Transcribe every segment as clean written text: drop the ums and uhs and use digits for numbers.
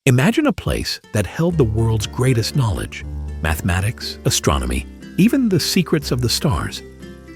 Imagine a place that held the world's greatest knowledge: mathematics, astronomy, even the secrets of the stars.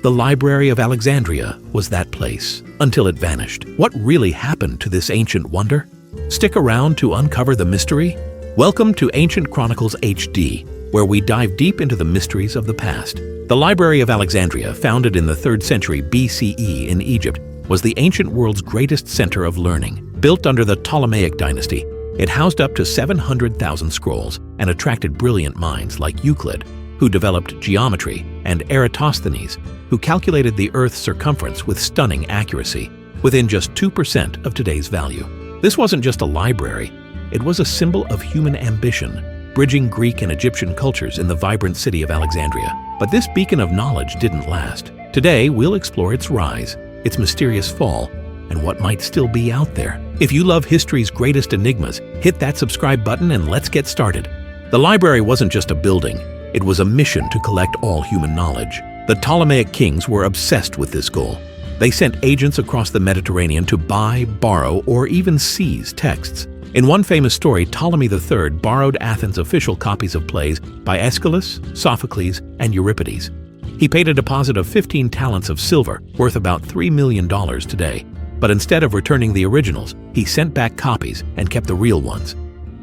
The Library of Alexandria was that place, until it vanished. What really happened to this ancient wonder? Stick around to uncover the mystery. Welcome to Ancient Chronicles HD, where we dive deep into the mysteries of the past. The Library of Alexandria, founded in the 3rd century BCE in Egypt, was the ancient world's greatest center of learning. Built under the Ptolemaic dynasty, it housed up to 700,000 scrolls and attracted brilliant minds like Euclid, who developed geometry, and Eratosthenes, who calculated the Earth's circumference with stunning accuracy, within just 2% of today's value. This wasn't just a library, it was a symbol of human ambition, bridging Greek and Egyptian cultures in the vibrant city of Alexandria. But this beacon of knowledge didn't last. Today, we'll explore its rise, its mysterious fall, and what might still be out there. If you love history's greatest enigmas, hit that subscribe button and let's get started. The library wasn't just a building, it was a mission to collect all human knowledge. The Ptolemaic kings were obsessed with this goal. They sent agents across the Mediterranean to buy, borrow, or even seize texts. In one famous story, Ptolemy III borrowed Athens' official copies of plays by Aeschylus, Sophocles, and Euripides. He paid a deposit of 15 talents of silver, worth about $3 million today. But instead of returning the originals, he sent back copies and kept the real ones.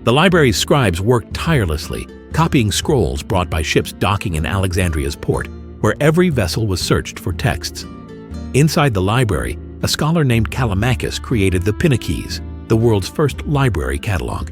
The library's scribes worked tirelessly, copying scrolls brought by ships docking in Alexandria's port, where every vessel was searched for texts. Inside the library, a scholar named Callimachus created the Pinakes, the world's first library catalog.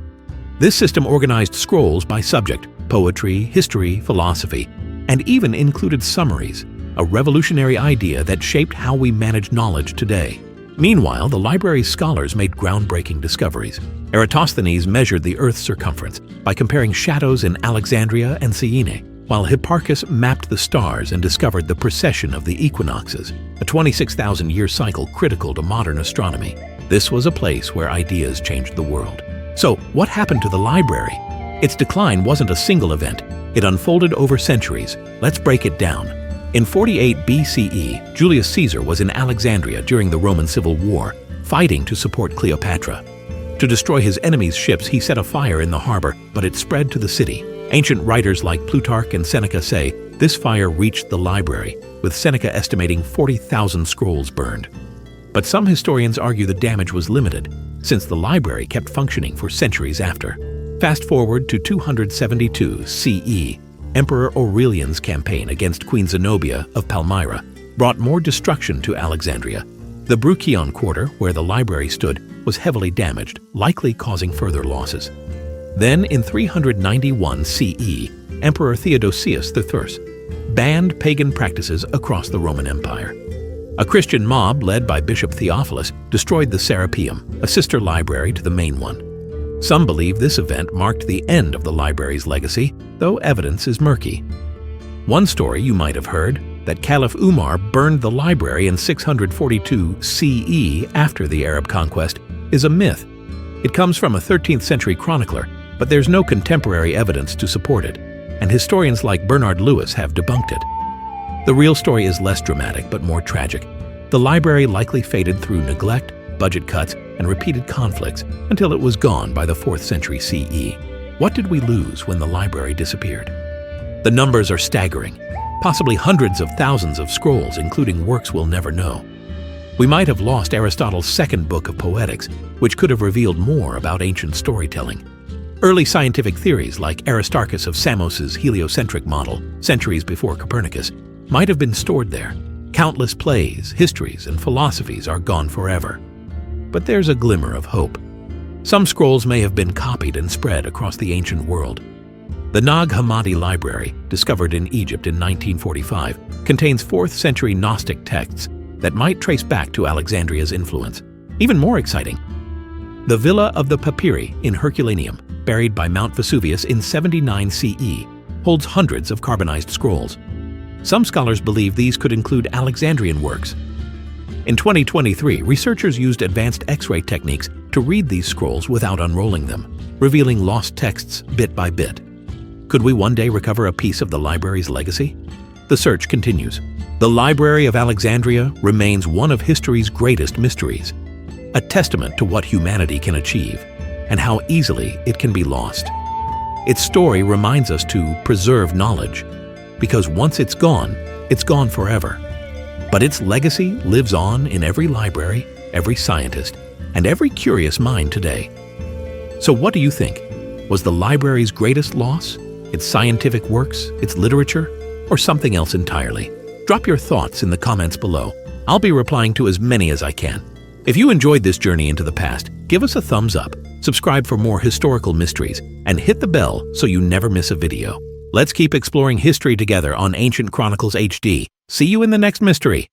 This system organized scrolls by subject: poetry, history, philosophy, and even included summaries, a revolutionary idea that shaped how we manage knowledge today. Meanwhile, the library's scholars made groundbreaking discoveries. Eratosthenes measured the Earth's circumference by comparing shadows in Alexandria and Syene, while Hipparchus mapped the stars and discovered the precession of the equinoxes, a 26,000-year cycle critical to modern astronomy. This was a place where ideas changed the world. So, what happened to the library? Its decline wasn't a single event. It unfolded over centuries. Let's break it down. In 48 BCE, Julius Caesar was in Alexandria during the Roman Civil War, fighting to support Cleopatra. To destroy his enemies' ships, he set a fire in the harbor, but it spread to the city. Ancient writers like Plutarch and Seneca say this fire reached the library, with Seneca estimating 40,000 scrolls burned. But some historians argue the damage was limited, since the library kept functioning for centuries after. Fast forward to 272 CE, Emperor Aurelian's campaign against Queen Zenobia of Palmyra brought more destruction to Alexandria. The Bruchion quarter, where the library stood, was heavily damaged, likely causing further losses. Then, in 391 CE, Emperor Theodosius III banned pagan practices across the Roman Empire. A Christian mob led by Bishop Theophilus destroyed the Serapeum, a sister library to the main one. Some believe this event marked the end of the library's legacy, though evidence is murky. One story you might have heard, that Caliph Umar burned the library in 642 CE after the Arab conquest, is a myth. It comes from a 13th century chronicler, but there's no contemporary evidence to support it, and historians like Bernard Lewis have debunked it. The real story is less dramatic but more tragic. The library likely faded through neglect, budget cuts, and repeated conflicts until it was gone by the 4th century CE. What did we lose when the library disappeared? The numbers are staggering, possibly hundreds of thousands of scrolls, including works we'll never know. We might have lost Aristotle's second book of Poetics, which could have revealed more about ancient storytelling. Early scientific theories like Aristarchus of Samos's heliocentric model, centuries before Copernicus, might have been stored there. Countless plays, histories, and philosophies are gone forever. But there's a glimmer of hope. Some scrolls may have been copied and spread across the ancient world. The Nag Hammadi Library, discovered in Egypt in 1945, contains 4th century Gnostic texts that might trace back to Alexandria's influence. Even more exciting, the Villa of the Papyri in Herculaneum, buried by Mount Vesuvius in 79 CE, holds hundreds of carbonized scrolls. Some scholars believe these could include Alexandrian works. In 2023, researchers used advanced X-ray techniques to read these scrolls without unrolling them, revealing lost texts bit by bit. Could we one day recover a piece of the library's legacy? The search continues. The Library of Alexandria remains one of history's greatest mysteries, a testament to what humanity can achieve. and how easily it can be lost. Its story reminds us to preserve knowledge, because once it's gone forever. But its legacy lives on in every library, every scientist, and every curious mind today. So what do you think? Was the library's greatest loss its scientific works, its literature, or something else entirely? Drop your thoughts in the comments below. I'll be replying to as many as I can. If you enjoyed this journey into the past, give us a thumbs up, subscribe for more historical mysteries, and hit the bell so you never miss a video. Let's keep exploring history together on Ancient Chronicles HD. See you in the next mystery.